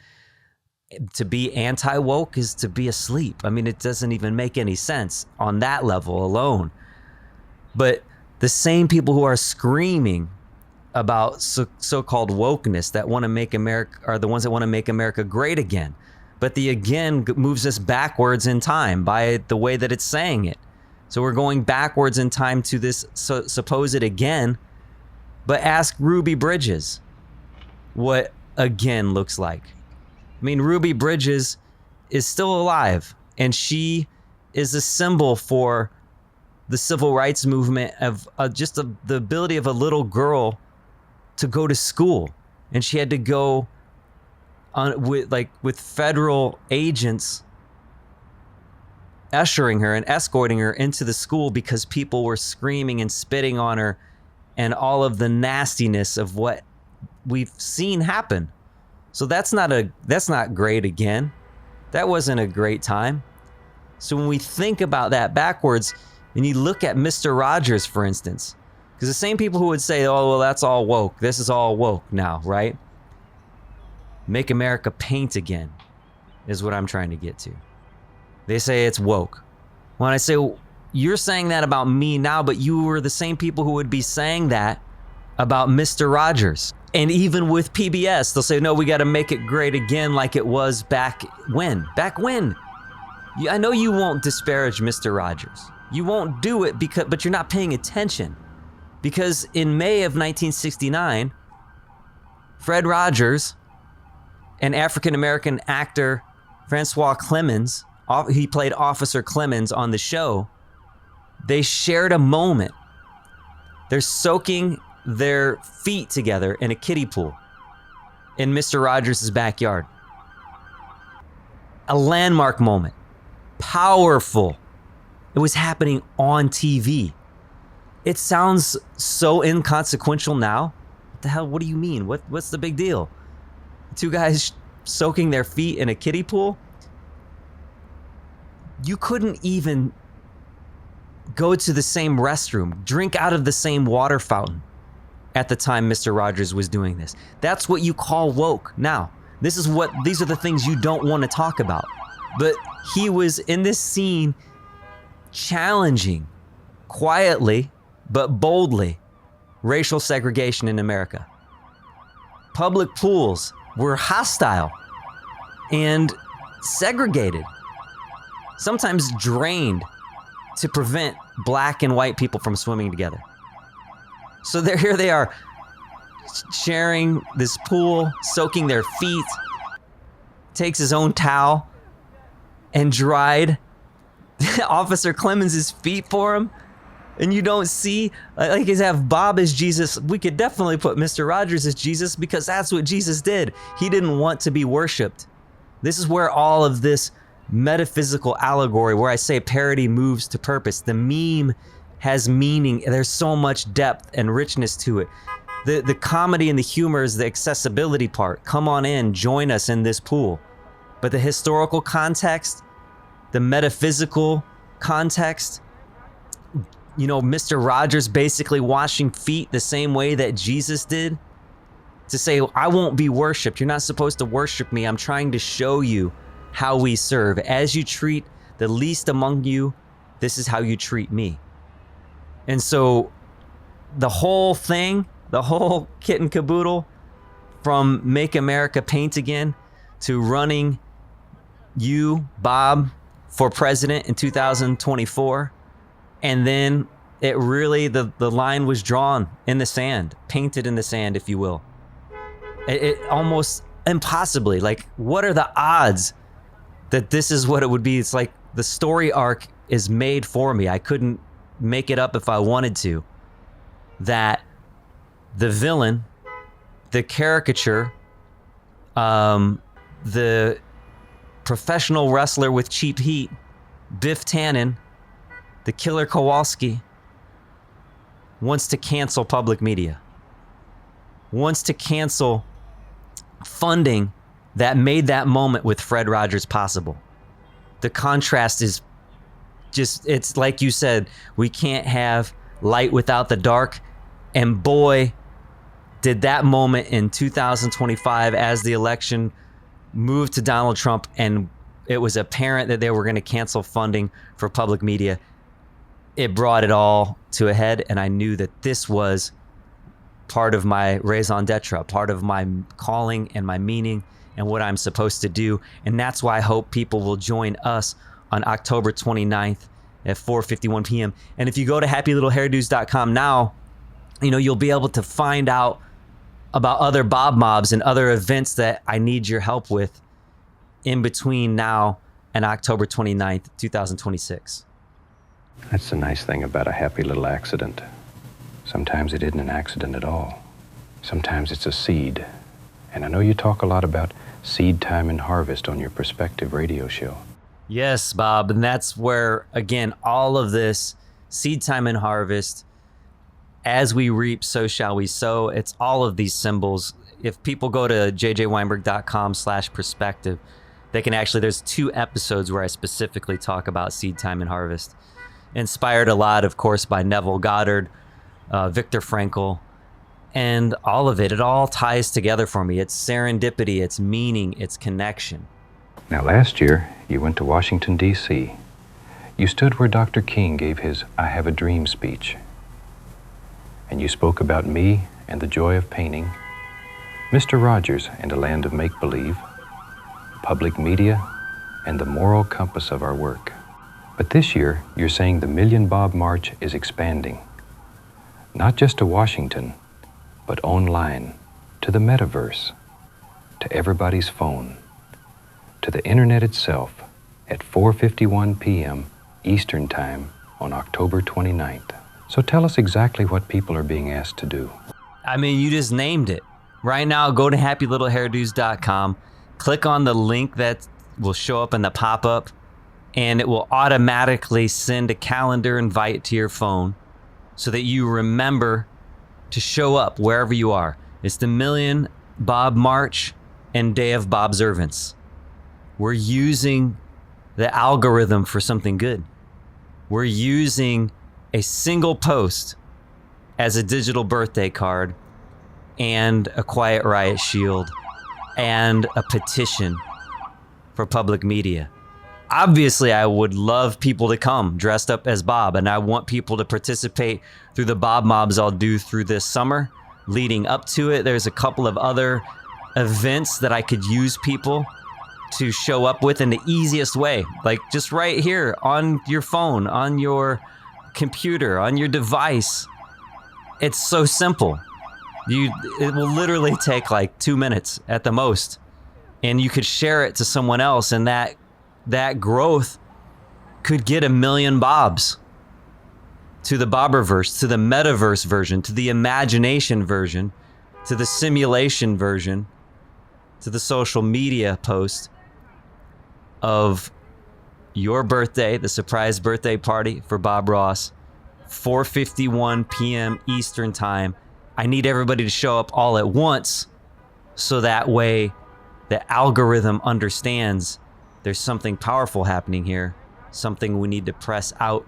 to be anti-woke is to be asleep. I mean, it doesn't even make any sense on that level alone. But the same people who are screaming about so-called wokeness that want to make America are the ones that want to make America great again. But the again moves us backwards in time by the way that it's saying it. So we're going backwards in time to this supposed again. But ask Ruby Bridges what again looks like. I mean, Ruby Bridges is still alive, and she is a symbol for the civil rights movement of the ability of a little girl to go to school. And she had to go on with federal agents ushering her and escorting her into the school because people were screaming and spitting on her and all of the nastiness of what we've seen happen. So that's not great again. That wasn't a great time. So when we think about that backwards, and you look at Mr. Rogers, for instance, because the same people who would say, oh, well, that's all woke. This is all woke now, right? Make America Paint Again is what I'm trying to get to. They say it's woke. When I say, well, you're saying that about me now, but you were the same people who would be saying that about Mr. Rogers. And even with PBS, they'll say, no, we got to make it great again like it was back when. Back when? I know you won't disparage Mr. Rogers. You won't do it but you're not paying attention. Because in May of 1969, Fred Rogers and African-American actor Francois Clemens, he played Officer Clemens on the show, they shared a moment. They're soaking their feet together in a kiddie pool in Mr. Rogers' backyard. A landmark moment. Powerful. It was happening on TV. It sounds so inconsequential now. What the hell? What do you mean? What's the big deal? Two guys soaking their feet in a kiddie pool? You couldn't even go to the same restroom, drink out of the same water fountain at the time Mr. Rogers was doing this. That's what you call woke now. These are the things you don't want to talk about. But he was in this scene challenging, quietly but boldly, racial segregation in America. Public pools were hostile and segregated, sometimes drained to prevent black and white people from swimming together. So here they are, sharing this pool, soaking their feet, takes his own towel and dried Officer Clemens' feet for him. And you don't see, like, he's have Bob as Jesus. We could definitely put Mr. Rogers as Jesus because that's what Jesus did. He didn't want to be worshipped. This is where all of this metaphysical allegory, where I say parody moves to purpose. The meme has meaning. There's so much depth and richness to it. The comedy and the humor is the accessibility part. Come on in, join us in this pool. But the historical context, the metaphysical context, Mr. Rogers basically washing feet the same way that Jesus did, to say, I won't be worshiped. You're not supposed to worship me. I'm trying to show you how we serve. As you treat the least among you, this is how you treat me. And so the whole thing, the whole kit and caboodle, from Make America Paint Again to running you, Bob, for president in 2024. And then it really, the line was drawn in the sand, painted in the sand, if you will. It almost impossibly, like, what are the odds that this is what it would be? It's like the story arc is made for me. I couldn't make it up if I wanted to. That the villain, the caricature, the professional wrestler with cheap heat, Biff Tannen, the killer Kowalski, wants to cancel public media, wants to cancel funding that made that moment with Fred Rogers possible. The contrast is just, it's like you said, we can't have light without the dark. And boy, did that moment in 2025, as the election moved to Donald Trump and it was apparent that they were going to cancel funding for public media, it brought it all to a head. And I knew that this was part of my raison d'etre, part of my calling and my meaning and what I'm supposed to do. And that's why I hope people will join us on October 29th at 4:51 p.m. And if you go to happylittlehairdos.com now, you'll be able to find out about other Bob Mobs and other events that I need your help with in between now and October 29th, 2026. That's the nice thing about a happy little accident. Sometimes it isn't an accident at all. Sometimes it's a seed. And I know you talk a lot about seed time and harvest on your Perspective radio show. Yes, Bob. And that's where, again, all of this seed time and harvest, as we reap, so shall we sow. It's all of these symbols. If people go to jjweinberg.com/perspective, they can actually, there's 2 episodes where I specifically talk about seed time and harvest. Inspired a lot, of course, by Neville Goddard, Viktor Frankl, and all of it. It all ties together for me. It's serendipity, it's meaning, it's connection. Now, last year, you went to Washington, D.C. You stood where Dr. King gave his I Have a Dream speech. And you spoke about me and the joy of painting, Mr. Rogers and a land of make-believe, public media, and the moral compass of our work. But this year, you're saying the Million Bob March is expanding. Not just to Washington, but online, to the metaverse, to everybody's phone, to the internet itself at 4:51 p.m. Eastern Time on October 29th. So tell us exactly what people are being asked to do. I mean, you just named it. Right now, go to happylittlehairdos.com, click on the link that will show up in the pop-up, and it will automatically send a calendar invite to your phone so that you remember to show up wherever you are. It's the Million Bob March and Day of Bobservance. We're using the algorithm for something good. We're using a single post as a digital birthday card and a Quiet Riot shield and a petition for public media. Obviously, I would love people to come dressed up as Bob, and I want people to participate through the Bob Mobs I'll do through this summer. Leading up to it, there's a couple of other events that I could use people to show up with in the easiest way, like just right here on your phone, on your computer, on your device. It's so simple. It will literally take like 2 minutes at the most, and you could share it to someone else, and that growth could get 1 million Bobs to the Bobberverse, to the metaverse version, to the imagination version, to the simulation version, to the social media post of your birthday, the surprise birthday party for Bob Ross, 4:51 p.m. Eastern Time, I need everybody to show up all at once so that way the algorithm understands there's something powerful happening here, something we need to press out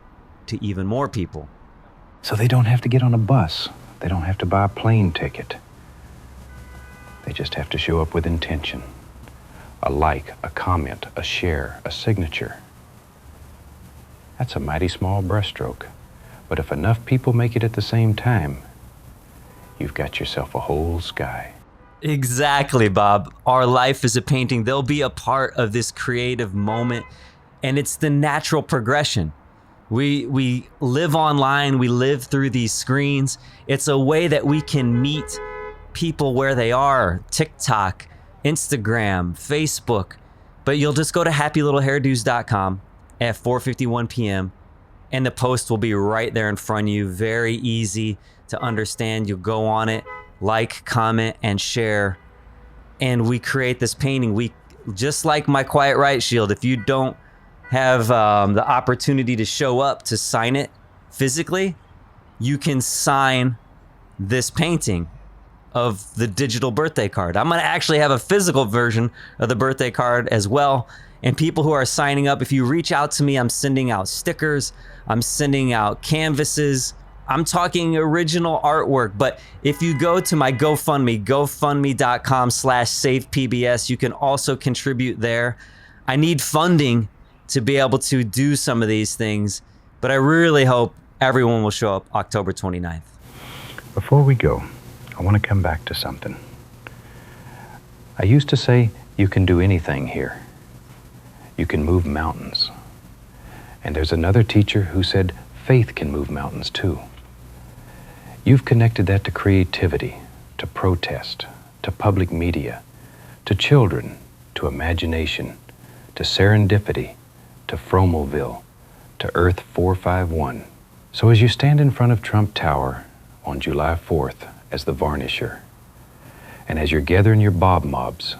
to even more people. So they don't have to get on a bus. They don't have to buy a plane ticket. They just have to show up with intention. A like, a comment, a share, a signature. That's a mighty small brushstroke. But if enough people make it at the same time, you've got yourself a whole sky. Exactly, Bob. Our life is a painting. They'll be a part of this creative moment, and it's the natural progression. We live online, we live through these screens. It's a way that we can meet people where they are. TikTok, Instagram, Facebook. But you'll just go to happylittlehairdos.com at 4:51 p.m. and the post will be right there in front of you. Very easy to understand. You'll go on it, like, comment, and share. And we create this painting. We, just like my Quiet Right Shield, if you don't have the opportunity to show up to sign it physically, you can sign this painting of the digital birthday card. I'm going to actually have a physical version of the birthday card as well. And people who are signing up, if you reach out to me, I'm sending out stickers, I'm sending out canvases, I'm talking original artwork. But if you go to my GoFundMe, gofundme.com/SavePBS, you can also contribute there. I need funding to be able to do some of these things, but I really hope everyone will show up October 29th. Before we go, I want to come back to something. I used to say you can do anything here. You can move mountains. And there's another teacher who said faith can move mountains too. You've connected that to creativity, to protest, to public media, to children, to imagination, to serendipity, to Fromelville, to Earth 451. So as you stand in front of Trump Tower on July 4th as the varnisher, and as you're gathering your Bob mobs,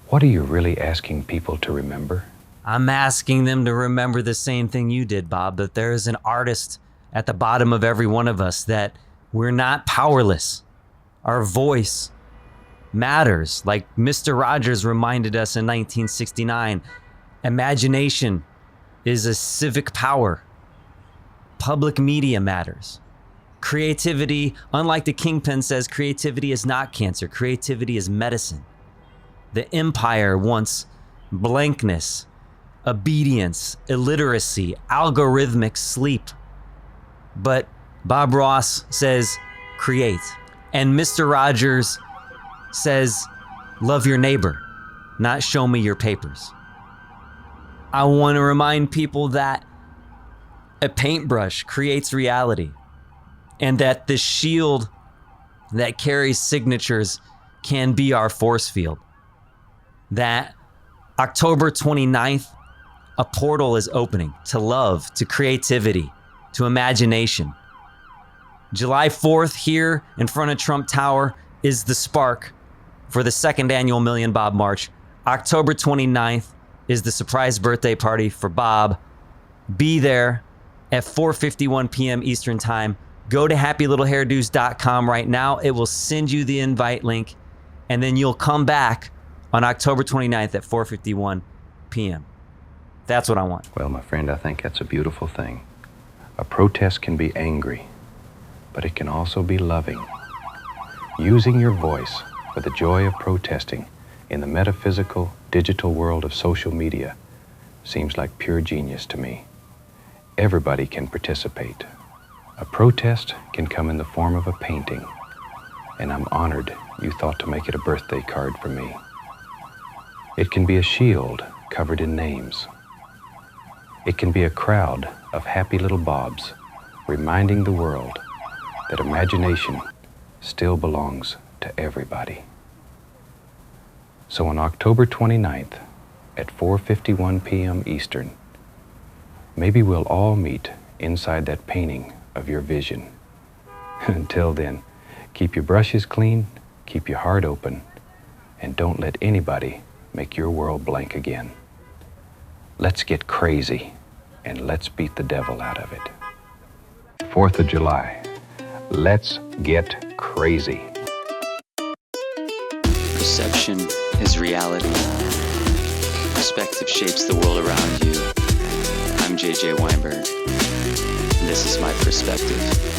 what are you really asking people to remember? I'm asking them to remember the same thing you did, Bob, that there is an artist at the bottom of every one of us, that we're not powerless. Our voice matters. Like Mr. Rogers reminded us in 1969, imagination is a civic power. Public media matters. Creativity, unlike the Kingpin says, creativity is not cancer. Creativity is medicine. The empire wants blankness, obedience, illiteracy, algorithmic sleep. But Bob Ross says, create. And Mr. Rogers says, love your neighbor, not show me your papers. I want to remind people that a paintbrush creates reality, and that the shield that carries signatures can be our force field. That October 29th, a portal is opening to love, to creativity, to imagination. July 4th here in front of Trump Tower is the spark for the second annual Million Bob March. October 29th is the surprise birthday party for Bob. Be there at 4:51 p.m. Eastern Time. Go to happylittlehairdos.com right now. It will send you the invite link, and then you'll come back on October 29th at 4:51 p.m. That's what I want. Well, my friend, I think that's a beautiful thing. A protest can be angry, but it can also be loving. Using your voice for the joy of protesting in the metaphysical, digital world of social media seems like pure genius to me. Everybody can participate. A protest can come in the form of a painting, and I'm honored you thought to make it a birthday card for me. It can be a shield covered in names. It can be a crowd of happy little bobs reminding the world that imagination still belongs to everybody. So on October 29th at 4:51 p.m. Eastern, maybe we'll all meet inside that painting of your vision. Until then, keep your brushes clean, keep your heart open, and don't let anybody make your world blank again. Let's get crazy, and let's beat the devil out of it. 4th of July, let's get crazy. Perception is reality. Perspective shapes the world around you. I'm JJ Weinberg. And this is my perspective.